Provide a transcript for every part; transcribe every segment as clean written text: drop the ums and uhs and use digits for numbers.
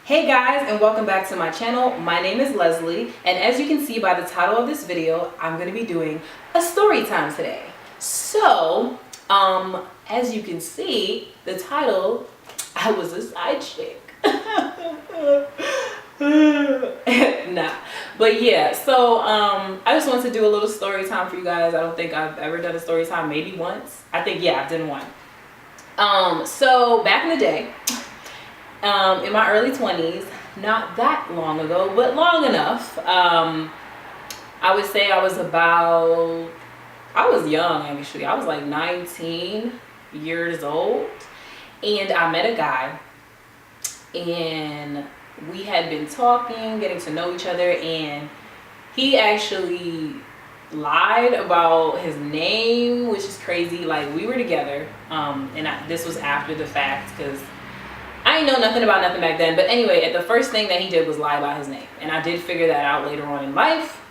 Hey guys, and welcome back to my channel. My name is Leslie, and as you can see by the title of this video, I'm going to be doing a story time today. So, as you can see, the title, I was a side chick. Nah, but yeah, so I just want to do a little story time for you guys. I don't think I've ever done a story time, maybe once. I think, yeah, I've done one. So back in the day, in my early 20s, not that long ago, but long enough, I would say I was young actually. I was like 19 years old, and I met a guy, and we had been talking, getting to know each other, and he actually lied about his name, which is crazy. Like, we were together, and this was after the fact, because I didn't know nothing about nothing back then. But anyway, the first thing that he did was lie about his name, and I did figure that out later on in life,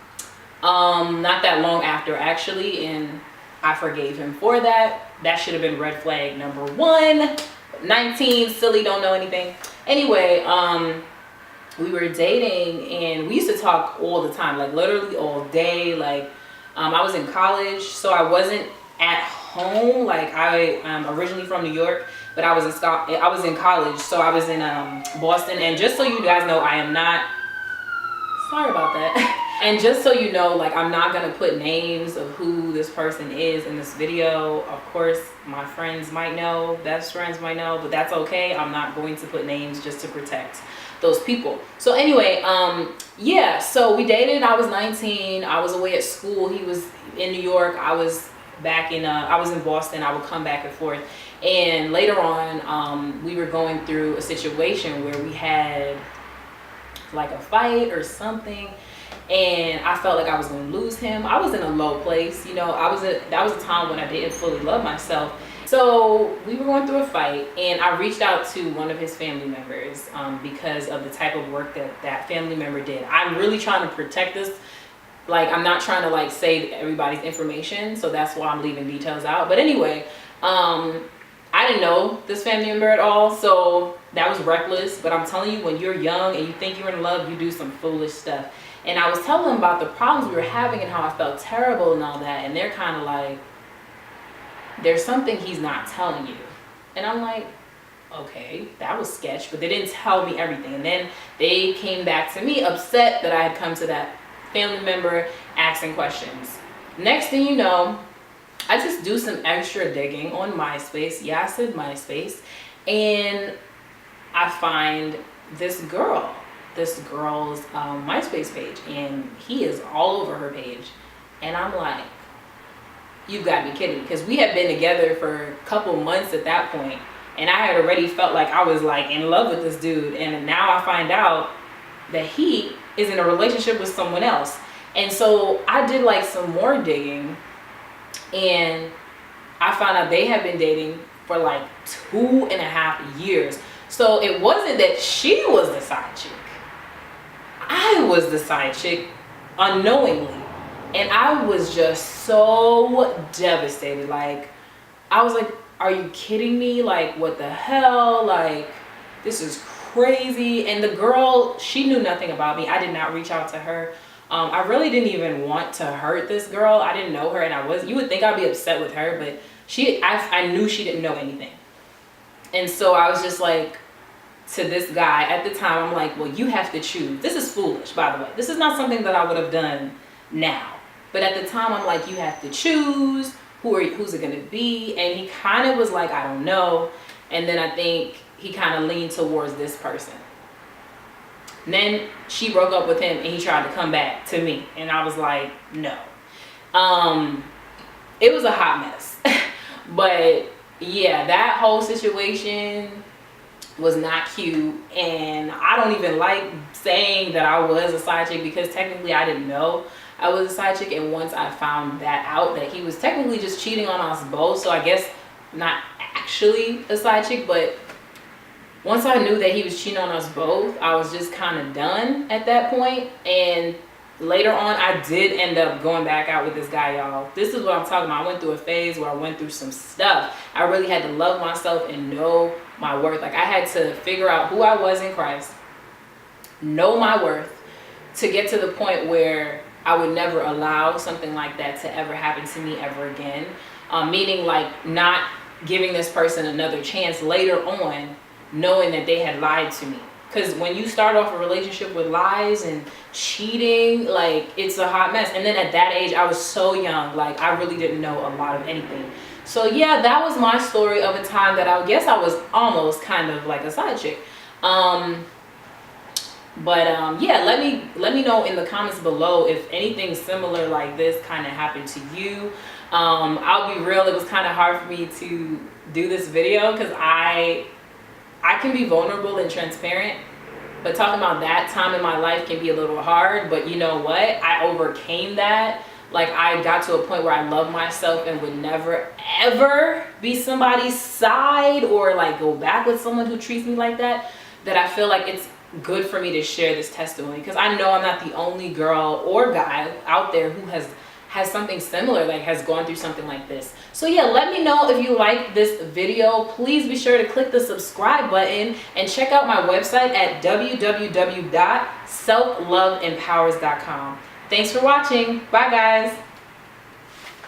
not that long after actually, and I forgave him for that. That should have been red flag number 1. 19, silly, don't know anything. Anyway, we were dating, and we used to talk all the time, like literally all day. Like, I was in college, so I wasn't at home. Like, I am originally from New York, but I was in college, so I was in Boston. And just so you guys know, I am not, sorry about that. And just so you know, like, I'm not gonna put names of who this person is in this video. Of course, my friends might know, best friends might know, but that's okay. I'm not going to put names just to protect those people. So anyway, yeah, so we dated. I was 19. I was away at school. He was in New York. I was back in I was in Boston. I would come back and forth. And later on, we were going through a situation where we had like a fight or something, and I felt like I was going to lose him. I was in a low place, you know. That was a time when I didn't fully love myself. So we were going through a fight, and I reached out to one of his family members because of the type of work that family member did. I'm really trying to protect this. Like, I'm not trying to like say everybody's information, so that's why I'm leaving details out. But anyway, I didn't know this family member at all, so that was reckless. But I'm telling you, when you're young and you think you're in love, you do some foolish stuff. And I was telling them about the problems we were having and how I felt terrible and all that, and they're kind of like, there's something he's not telling you. And I'm like, okay, that was sketch, but they didn't tell me everything. And then they came back to me upset that I had come to that family member asking questions. Next thing you know, I just do some extra digging on MySpace. Yeah, I said MySpace. And I find this girl's MySpace page, and he is all over her page. And I'm like, you've got to be kidding, because we had been together for a couple months at that point, and I had already felt like I was like in love with this dude. And now I find out that he is in a relationship with someone else. And so I did like some more digging, and I found out they had been dating for like 2.5 years. So it wasn't that she was the side chick. I was the side chick unknowingly. And I was just so devastated. Like, I was like, are you kidding me? Like, what the hell? Like, this is crazy. And the girl, she knew nothing about me. I did not reach out to her. I really didn't even want to hurt this girl. I didn't know her, and you would think I'd be upset with her, but I knew she didn't know anything. And so I was just like, to this guy at the time, I'm like, well, you have to choose. This is foolish, by the way. This is not something that I would have done now. But at the time, I'm like, you have to choose. Who's it going to be? And he kind of was like, I don't know. And then I think he kind of leaned towards this person. And then she broke up with him, and he tried to come back to me. And I was like, no. It was a hot mess. But yeah, that whole situation was not cute. And I don't even like saying that I was a side chick, because technically I didn't know I was a side chick. And once I found that out, that he was technically just cheating on us both, so I guess not actually a side chick, but once I knew that he was cheating on us both, I was just kind of done at that point. And later on, I did end up going back out with this guy, y'all. This is what I'm talking about. I went through a phase where I went through some stuff. I really had to love myself and know my worth. Like, I had to figure out who I was in Christ. know my worth, to get to the point where I would never allow something like that to ever happen to me ever again. Meaning like not giving this person another chance later on, knowing that they had lied to me. Because when you start off a relationship with lies and cheating, like, it's a hot mess. And then at that age, I was so young, like, I really didn't know a lot of anything. So yeah, that was my story of a time that I guess I was almost kind of like a side chick. Yeah, let me know in the comments below if anything similar like this kind of happened to you. I'll be real, it was kind of hard for me to do this video because I can be vulnerable and transparent, but talking about that time in my life can be a little hard. But you know what? I overcame that. Like, I got to a point where I love myself and would never ever be somebody's side or like go back with someone who treats me like that, that I feel like it's good for me to share this testimony, because I know I'm not the only girl or guy out there who has something similar, like has gone through something like this. So yeah, let me know if you like this video. Please be sure to click the subscribe button and check out my website at www.selfloveempowers.com. Thanks for watching. Bye guys.